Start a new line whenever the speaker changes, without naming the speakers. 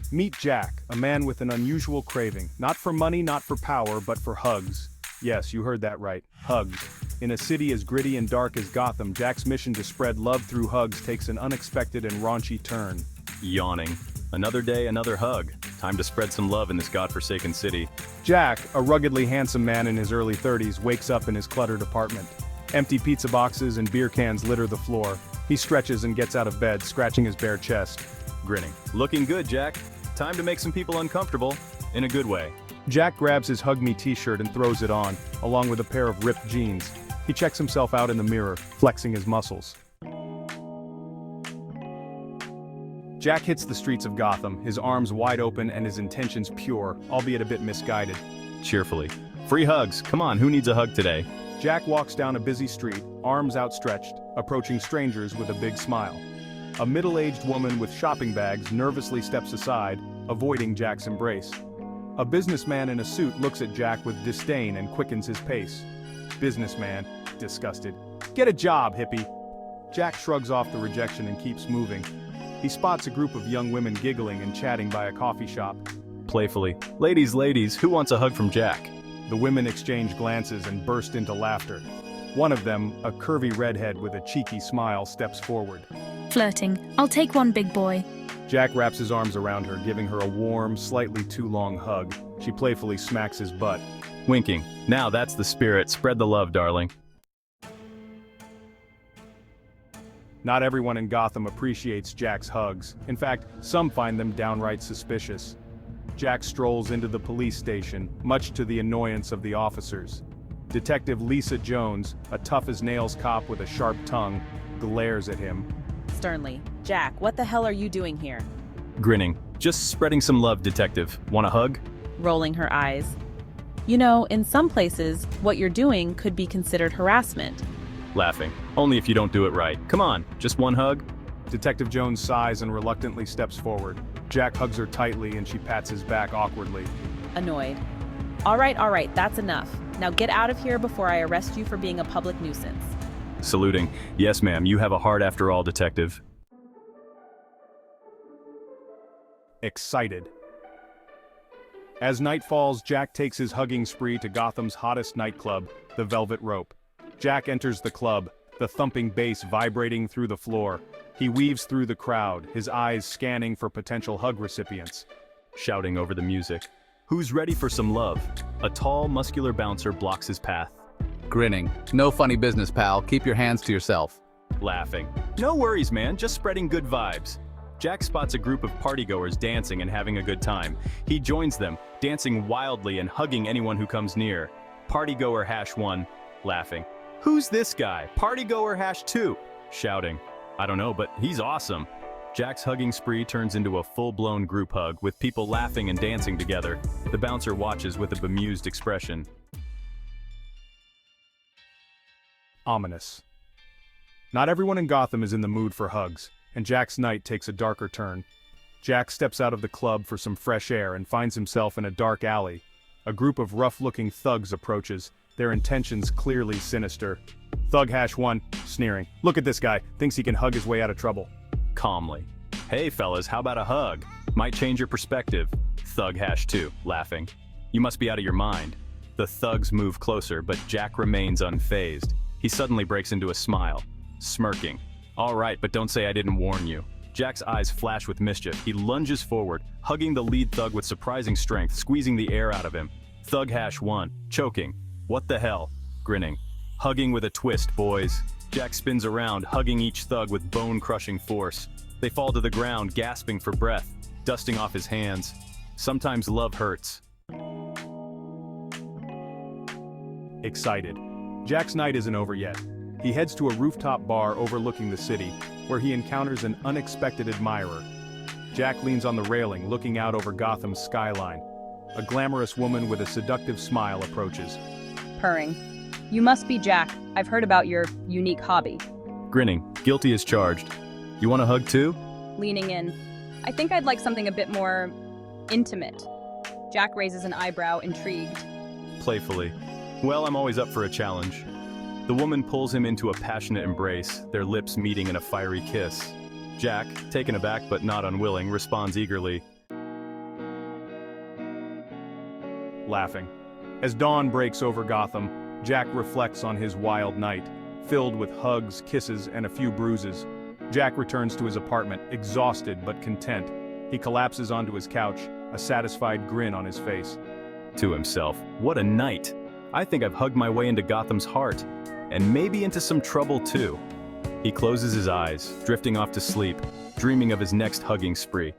Meet Jack, a man with an unusual craving, not for money, not for power, but for hugs. Yes, you heard that right, hugs. In a city as gritty and dark as Gotham, Jack's mission to spread love through hugs takes an unexpected and raunchy turn.
Yawning. Another day, another hug. Time to spread some love in this godforsaken city.
Jack, a ruggedly handsome man in his early 30s, wakes up in his cluttered apartment. Empty pizza boxes and beer cans litter the floor. He stretches and gets out of bed, scratching his bare chest.
Grinning. Looking good, Jack. Time to make some people uncomfortable. In a good way.
Jack grabs his Hug Me t-shirt and throws it on, along with a pair of ripped jeans. He checks himself out in the mirror, flexing his muscles. Jack hits the streets of Gotham, his arms wide open and his intentions pure, albeit a bit misguided.
Cheerfully. Free hugs. Come on, who needs a hug today?
Jack walks down a busy street, arms outstretched, approaching strangers with a big smile. A middle-aged woman with shopping bags nervously steps aside, avoiding Jack's embrace. A businessman in a suit looks at Jack with disdain and quickens his pace. Businessman, disgusted. Get a job, hippie. Jack shrugs off the rejection and keeps moving. He spots a group of young women giggling and chatting by a coffee shop.
Playfully. Ladies, who wants a hug from Jack?
The women exchange glances and burst into laughter. One of them, a curvy redhead with a cheeky smile, steps forward.
Flirting. I'll take one, big boy.
Jack wraps his arms around her, giving her a warm, slightly too long hug. She playfully smacks his butt.
Winking. Now that's the spirit. Spread the love, darling.
Not everyone in Gotham appreciates Jack's hugs. In fact, some find them downright suspicious. Jack strolls into the police station, much to the annoyance of the officers. Detective Lisa Jones, a tough-as-nails cop with a sharp tongue, glares at him.
Sternly. Jack, what the hell are you doing here?
Grinning. Just spreading some love, detective. Want a hug?
Rolling her eyes. You know, in some places, what you're doing could be considered harassment.
Laughing. Only if you don't do it right. Come on, just one hug?
Detective Jones sighs and reluctantly steps forward. Jack hugs her tightly and she pats his back awkwardly.
Annoyed. All right, that's enough. Now get out of here before I arrest you for being a public nuisance.
Saluting. Yes, ma'am, you have a heart after all, detective.
Excited. As night falls, Jack takes his hugging spree to Gotham's hottest nightclub, the Velvet Rope. Jack enters the club, the thumping bass vibrating through the floor. He weaves through the crowd, his eyes scanning for potential hug recipients.
Shouting over the music. Who's ready for some love? A tall, muscular bouncer blocks his path.
Grinning. No funny business, pal. Keep your hands to yourself.
Laughing. No worries, man. Just spreading good vibes. Jack spots a group of partygoers dancing and having a good time. He joins them, dancing wildly and hugging anyone who comes near. Partygoer #1, laughing. Who's this guy? Partygoer #2, shouting. I don't know, but he's awesome. Jack's hugging spree turns into a full-blown group hug with people laughing and dancing together. The bouncer watches with a bemused expression.
Ominous. Not everyone in Gotham is in the mood for hugs, and Jack's night takes a darker turn. Jack steps out of the club for some fresh air and finds himself in a dark alley. A group of rough-looking thugs approaches, their intentions clearly sinister. Thug #1, sneering. Look at this guy, thinks he can hug his way out of trouble.
Calmly. Hey fellas, how about a hug? Might change your perspective. Thug #2, laughing. You must be out of your mind. The thugs move closer, but Jack remains unfazed. He suddenly breaks into a smile, smirking. All right, but don't say I didn't warn you. Jack's eyes flash with mischief. He lunges forward, hugging the lead thug with surprising strength, squeezing the air out of him. Thug #1, choking. What the hell? Grinning. Hugging with a twist, boys. Jack spins around, hugging each thug with bone-crushing force. They fall to the ground, gasping for breath, dusting off his hands. Sometimes love hurts.
Excited. Jack's night isn't over yet. He heads to a rooftop bar overlooking the city, where he encounters an unexpected admirer. Jack leans on the railing, looking out over Gotham's skyline. A glamorous woman with a seductive smile approaches.
Purring. You must be Jack. I've heard about your unique hobby.
Grinning, guilty as charged. You want a hug too?
Leaning in. I think I'd like something a bit more intimate. Jack raises an eyebrow, intrigued.
Playfully. Well, I'm always up for a challenge. The woman pulls him into a passionate embrace, their lips meeting in a fiery kiss. Jack, taken aback but not unwilling, responds eagerly.
laughing. As dawn breaks over Gotham, Jack reflects on his wild night, filled with hugs, kisses, and a few bruises. Jack returns to his apartment, exhausted but content. He collapses onto his couch, a satisfied grin on his face.
To himself, what a night! I think I've hugged my way into Gotham's heart, and maybe into some trouble too. He closes his eyes, drifting off to sleep, dreaming of his next hugging spree.